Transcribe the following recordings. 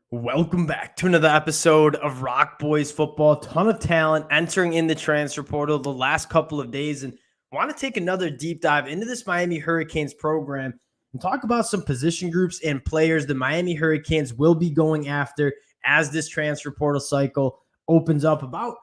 Welcome back to another episode of Rock Boys Football. Ton of talent entering in the transfer portal the last couple of days, and I want to take another deep dive into this Miami Hurricanes program and talk about some position groups and players the Miami Hurricanes will be going after as this transfer portal cycle opens up. About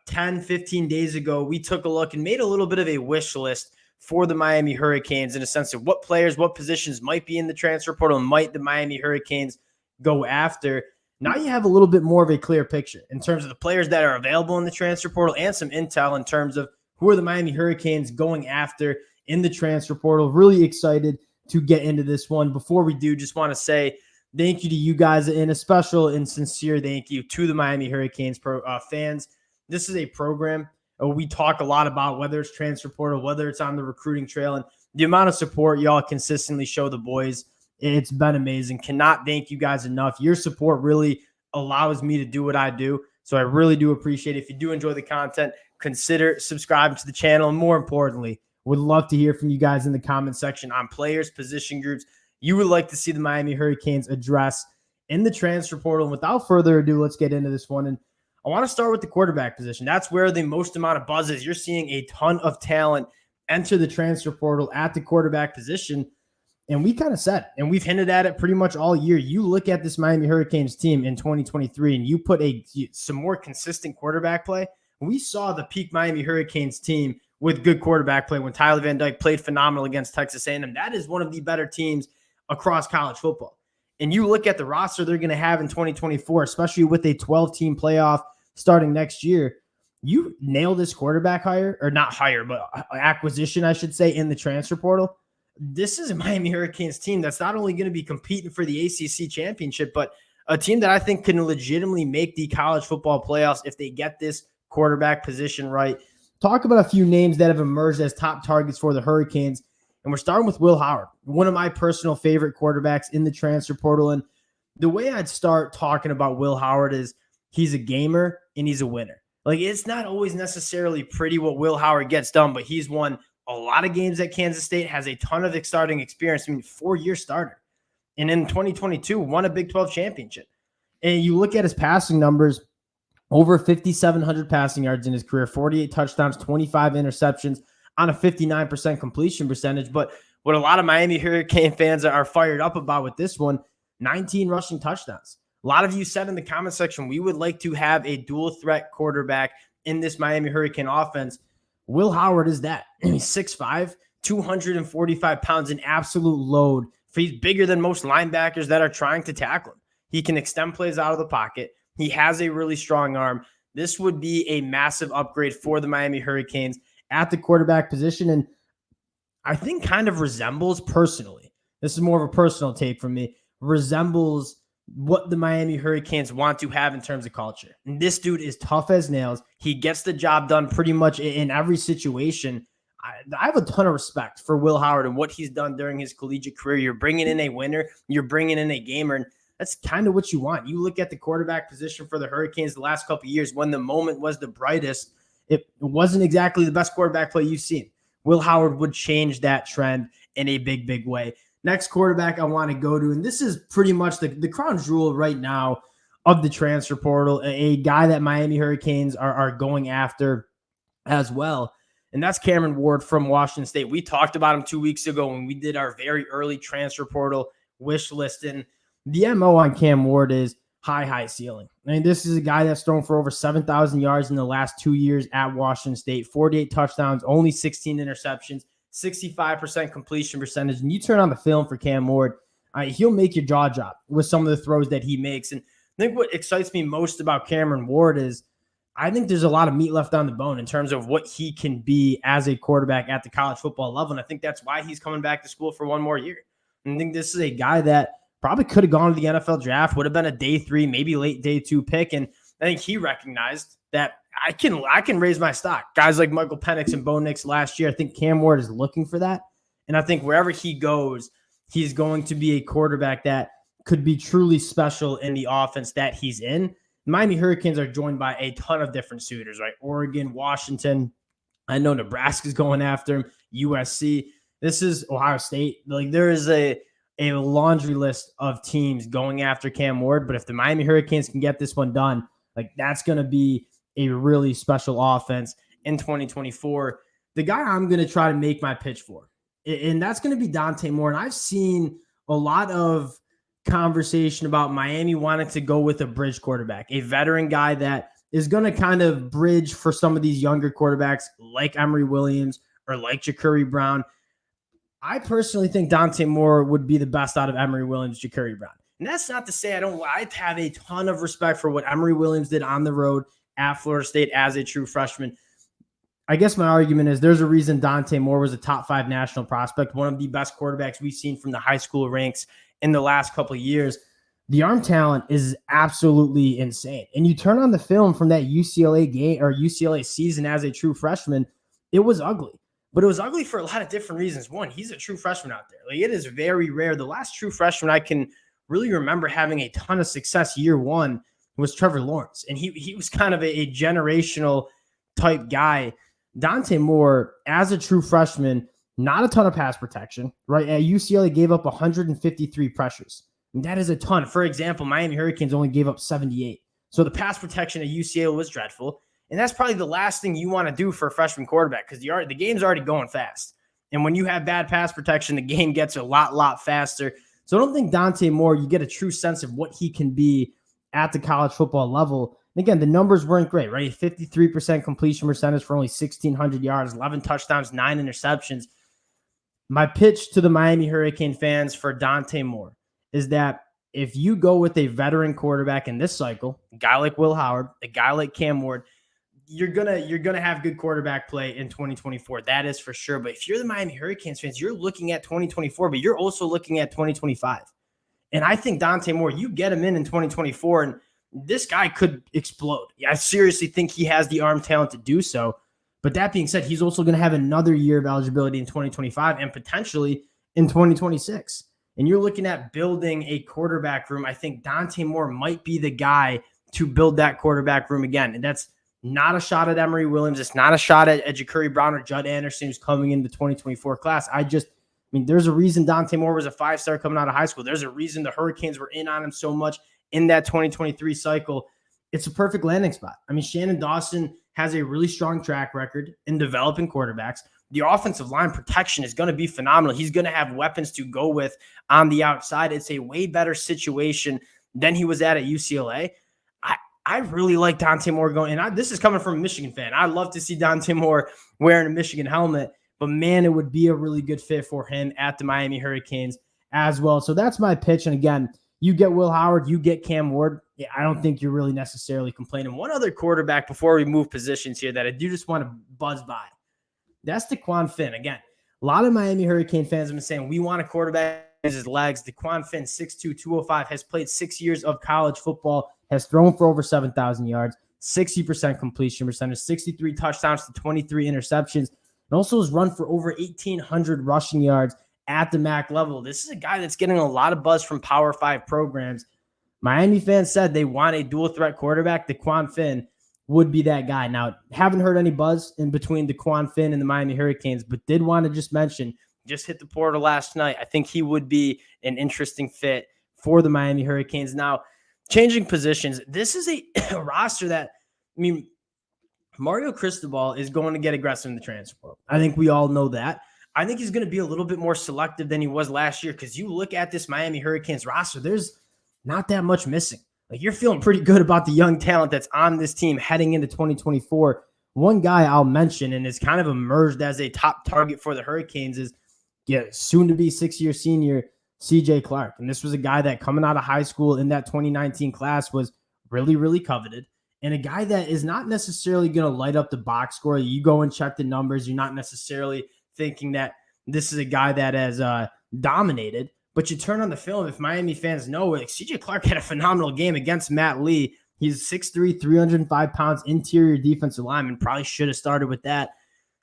10, 15 days ago, we took a look and made a little bit of a wish list for the Miami Hurricanes in a sense of what players, what positions might be in the transfer portal, and might the Miami Hurricanes go after. Now you have a little bit more of a clear picture in terms of the players that are available in the transfer portal and some intel in terms of who are the Miami Hurricanes going after in the transfer portal. Really excited to get into this one. Before we do, just want to say thank you to you guys and a special and sincere thank you to the Miami Hurricanes fans. This is a program we talk a lot about, whether it's transfer portal, whether it's on the recruiting trail, and the amount of support y'all consistently show the boys. It's been amazing. Cannot thank you guys enough. Your support really allows me to do what I do. So I really do appreciate it. If you do enjoy the content, consider subscribing to the channel. And more importantly, would love to hear from you guys in the comment section on players, position groups you would like to see the Miami Hurricanes address in the transfer portal. And without further ado, let's get into this one. And I want to start with the quarterback position. That's where the most amount of buzz is. You're seeing a ton of talent enter the transfer portal at the quarterback position. And we kind of said, and we've hinted at it pretty much all year. You look at this Miami Hurricanes team in 2023 and you put some more consistent quarterback play. We saw the peak Miami Hurricanes team with good quarterback play when Tyler Van Dyke played phenomenal against Texas A&M. That is one of the better teams across college football. And you look at the roster they're going to have in 2024, especially with a 12-team playoff starting next year. You nail this quarterback hire, or not hire, but acquisition, I should say, in the transfer portal. This is a Miami Hurricanes team that's not only going to be competing for the ACC championship, but a team that I think can legitimately make the college football playoffs if they get this quarterback position right. Talk about a few names that have emerged as top targets for the Hurricanes. And we're starting with Will Howard, one of my personal favorite quarterbacks in the transfer portal. And the way I'd start talking about Will Howard is he's a gamer and he's a winner. Like, it's not always necessarily pretty what Will Howard gets done, but he's won a lot of games at Kansas State, has a ton of starting experience. I mean, 4-year starter. And in 2022, won a Big 12 championship. And you look at his passing numbers, over 5,700 passing yards in his career, 48 touchdowns, 25 interceptions on a 59% completion percentage. But what a lot of Miami Hurricane fans are fired up about with this one, 19 rushing touchdowns. A lot of you said in the comment section, we would like to have a dual threat quarterback in this Miami Hurricane offense. Will Howard is that. He's 6'5", 245 pounds, an absolute load. He's bigger than most linebackers that are trying to tackle him. He can extend plays out of the pocket. He has a really strong arm. This would be a massive upgrade for the Miami Hurricanes at the quarterback position. And I think kind of resembles personally, this is more of a personal take from me, resembles what the Miami Hurricanes want to have in terms of culture. And this dude is tough as nails. He gets the job done pretty much in every situation. I have a ton of respect for Will Howard and what he's done during his collegiate career. You're bringing in a winner. You're bringing in a gamer. And that's kind of what you want. You look at the quarterback position for the Hurricanes the last couple of years when the moment was the brightest. It wasn't exactly the best quarterback play you've seen. Will Howard would change that trend in a big, big way. Next quarterback I want to go to, and this is pretty much the crown jewel right now of the transfer portal, a guy that Miami Hurricanes are going after as well, and that's Cameron Ward from Washington State. We talked about him 2 weeks ago when we did our very early transfer portal wish list, and the MO on Cam Ward is high ceiling. I mean, this is a guy that's thrown for over 7,000 yards in the last 2 years at Washington State, 48 touchdowns, only 16 interceptions, 65% completion percentage. And you turn on the film for Cam Ward, he'll make your jaw drop with some of the throws that he makes. And I think what excites me most about Cameron Ward is I think there's a lot of meat left on the bone in terms of what he can be as a quarterback at the college football level. And I think that's why he's coming back to school for one more year. And I think this is a guy that probably could have gone to the NFL draft, would have been a day 3, maybe late day 2 pick. And I think he recognized that I can raise my stock. Guys like Michael Penix and Bo Nix last year, I think Cam Ward is looking for that. And I think wherever he goes, he's going to be a quarterback that could be truly special in the offense that he's in. Miami Hurricanes are joined by a ton of different suitors, right? Oregon, Washington. I know Nebraska's going after him, USC. This is Ohio State. Like, there is a a laundry list of teams going after Cam Ward. But if the Miami Hurricanes can get this one done, like that's going to be a really special offense in 2024. The guy I'm going to try to make my pitch for, and that's going to be Dante Moore. And I've seen a lot of conversation about Miami wanting to go with a bridge quarterback, a veteran guy that is going to kind of bridge for some of these younger quarterbacks like Emory Williams or like Jacurri Brown. I personally think Dante Moore would be the best out of Emory Williams, Jacurri Brown. And that's not to say I have a ton of respect for what Emory Williams did on the road at Florida State as a true freshman. I guess my argument is there's a reason Dante Moore was a top 5 national prospect, one of the best quarterbacks we've seen from the high school ranks in the last couple of years. The arm talent is absolutely insane. And you turn on the film from that UCLA game or UCLA season as a true freshman, it was ugly. But it was ugly for a lot of different reasons. One, he's a true freshman out there. Like, it is very rare. The last true freshman I can really remember having a ton of success year one was Trevor Lawrence. And he was kind of a generational type guy. Dante Moore, as a true freshman, not a ton of pass protection, right? At UCLA gave up 153 pressures. And that is a ton. For example, Miami Hurricanes only gave up 78. So the pass protection at UCLA was dreadful. And that's probably the last thing you want to do for a freshman quarterback because the game's already going fast. And when you have bad pass protection, the game gets a lot faster. So I don't think Dante Moore, you get a true sense of what he can be at the college football level. And again, the numbers weren't great, right? 53% completion percentage for only 1,600 yards, 11 touchdowns, 9 interceptions. My pitch to the Miami Hurricane fans for Dante Moore is that if you go with a veteran quarterback in this cycle, a guy like Will Howard, a guy like Cam Ward, you're gonna have good quarterback play in 2024. That is for sure. But if you're the Miami Hurricanes fans, you're looking at 2024, but you're also looking at 2025. And I think Dante Moore, you get him in 2024, and this guy could explode. I seriously think he has the arm talent to do so. But that being said, he's also going to have another year of eligibility in 2025 and potentially in 2026. And you're looking at building a quarterback room. I think Dante Moore might be the guy to build that quarterback room again. And that's not a shot at Emory Williams. It's not a shot at Jacurri Brown or Judd Anderson, who's coming into the 2024 class. There's a reason Dante Moore was a 5-star coming out of high school. There's a reason the Hurricanes were in on him so much in that 2023 cycle. It's a perfect landing spot. Shannon Dawson has a really strong track record in developing quarterbacks. The offensive line protection is going to be phenomenal. He's going to have weapons to go with on the outside. It's a way better situation than he was at UCLA. I really like Dante Moore going, and this is coming from a Michigan fan. I love to see Dante Moore wearing a Michigan helmet, but man, it would be a really good fit for him at the Miami Hurricanes as well. So that's my pitch. And again, you get Will Howard, you get Cam Ward. I don't think you're really necessarily complaining. One other quarterback before we move positions here that I do just want to buzz by. That's Dquan Finn. Again, a lot of Miami Hurricane fans have been saying, we want a quarterback with his legs. Dquan Finn, 6'2", 205, has played 6 years of college football, has thrown for over 7,000 yards, 60% completion percentage, 63 touchdowns to 23 interceptions, and also has run for over 1,800 rushing yards at the MAC level. This is a guy that's getting a lot of buzz from Power 5 programs. Miami fans said they want a dual threat quarterback. Dquan Finn would be that guy. Now, haven't heard any buzz in between Dquan Finn and the Miami Hurricanes, but did want to just mention, just hit the portal last night. I think he would be an interesting fit for the Miami Hurricanes. Now, changing positions, this is a roster that, Mario Cristobal is going to get aggressive in the transfer portal. I think we all know that. I think he's going to be a little bit more selective than he was last year because you look at this Miami Hurricanes roster, there's not that much missing. Like, you're feeling pretty good about the young talent that's on this team heading into 2024. One guy I'll mention and is kind of emerged as a top target for the Hurricanes is soon-to-be 6-year senior CJ Clark. And this was a guy that coming out of high school in that 2019 class was really, really coveted. And a guy that is not necessarily going to light up the box score. You go and check the numbers. You're not necessarily thinking that this is a guy that has dominated. But you turn on the film, if Miami fans know, like, CJ Clark had a phenomenal game against Matt Lee. He's 6'3", 305 pounds, interior defensive lineman. Probably should have started with that.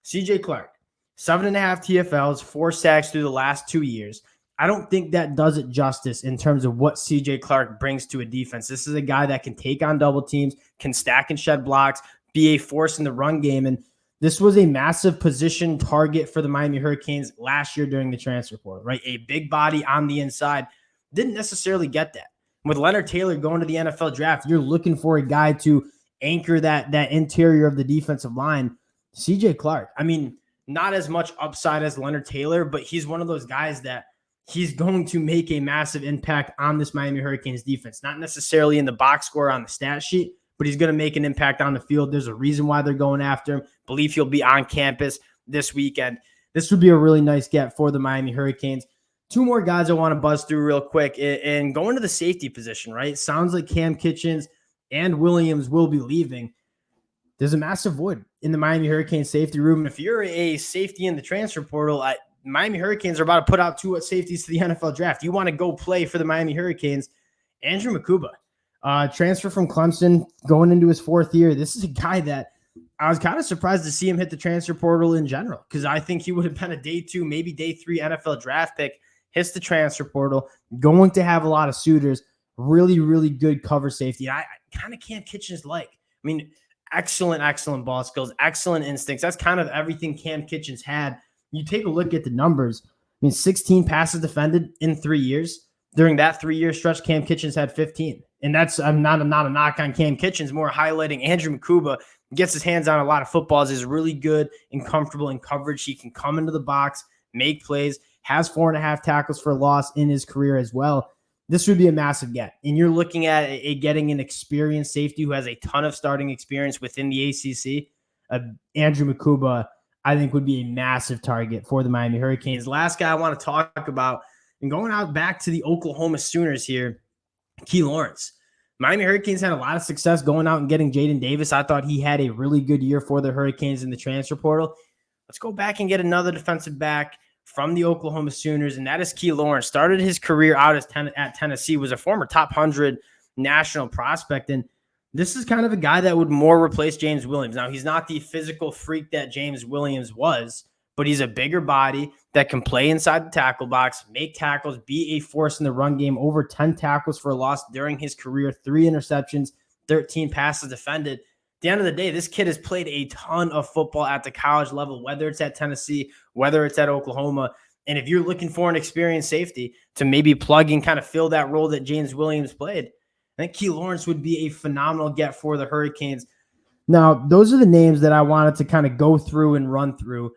CJ Clark, 7.5 TFLs, 4 sacks through the last 2 years. I don't think that does it justice in terms of what CJ Clark brings to a defense. This is a guy that can take on double teams, can stack and shed blocks, be a force in the run game. And This was a massive position target for the Miami Hurricanes last year during the transfer portal, right? A big body on the inside. Didn't necessarily get that. With Leonard Taylor going to the NFL draft, you're looking for a guy to anchor that interior of the defensive line. CJ Clark, I mean, not as much upside as Leonard Taylor, but he's one of those guys that he's going to make a massive impact on this Miami Hurricanes defense. Not necessarily in the box score on the stat sheet, but he's going to make an impact on the field. There's a reason why they're going after him. Believe he'll be on campus this weekend. This would be a really nice get for the Miami Hurricanes. Two more guys I want to buzz through real quick and going to the safety position, right? Sounds like Cam Kitchens and Williams will be leaving. There's a massive void in the Miami Hurricanes safety room. If you're a safety in the transfer portal, Miami Hurricanes are about to put out two safeties to the NFL draft. You want to go play for the Miami Hurricanes. Andrew Makuba, transfer from Clemson, going into his fourth year. This is a guy that I was kind of surprised to see him hit the transfer portal in general, because I think he would have been a day 2, maybe day 3 NFL draft pick. Hits the transfer portal, going to have a lot of suitors. Really, really good cover safety. I kind of Cam Kitchens like. I mean, excellent ball skills, excellent instincts. That's kind of everything Cam Kitchens had. You take a look at the numbers. I mean, 16 passes defended in 3 years. During that 3-year stretch, Cam Kitchens had 15. And that's not a knock on Cam Kitchens, more highlighting Andrew Makuba gets his hands on a lot of footballs, is really good and comfortable in coverage. He can come into the box, make plays, has 4.5 tackles for loss in his career as well. This would be a massive get. And you're looking at getting an experienced safety who has a ton of starting experience within the ACC. Andrew Makuba, I think, would be a massive target for the Miami Hurricanes. Last guy I want to talk about, and going out back to the Oklahoma Sooners here, Key Lawrence. Miami Hurricanes had a lot of success going out and getting Jaden Davis. I thought he had a really good year for the Hurricanes in the transfer portal. Let's go back and get another defensive back from the Oklahoma Sooners, and that is Key Lawrence. Started his career out at Tennessee, was a former top 100 national prospect, and this is kind of a guy that would more replace James Williams. Now, he's not the physical freak that James Williams was, but he's a bigger body that can play inside the tackle box, make tackles, be a force in the run game. Over 10 tackles for a loss during his career, 3 interceptions, 13 passes defended. At the end of the day, this kid has played a ton of football at the college level, whether it's at Tennessee, whether it's at Oklahoma. And if you're looking for an experienced safety to maybe plug and kind of fill that role that James Williams played, I think Key Lawrence would be a phenomenal get for the Hurricanes. Now, those are the names that I wanted to kind of go through and run through.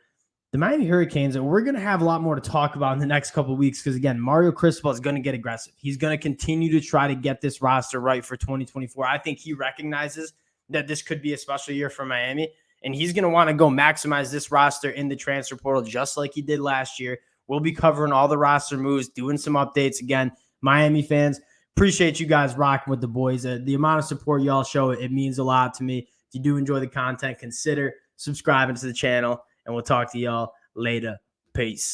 The Miami Hurricanes, and we're going to have a lot more to talk about in the next couple of weeks because, again, Mario Cristobal is going to get aggressive. He's going to continue to try to get this roster right for 2024. I think he recognizes that this could be a special year for Miami, and he's going to want to go maximize this roster in the transfer portal just like he did last year. We'll be covering all the roster moves, doing some updates. Again, Miami fans, appreciate you guys rocking with the boys. The amount of support y'all show, it means a lot to me. If you do enjoy the content, consider subscribing to the channel, and we'll talk to y'all later. Peace.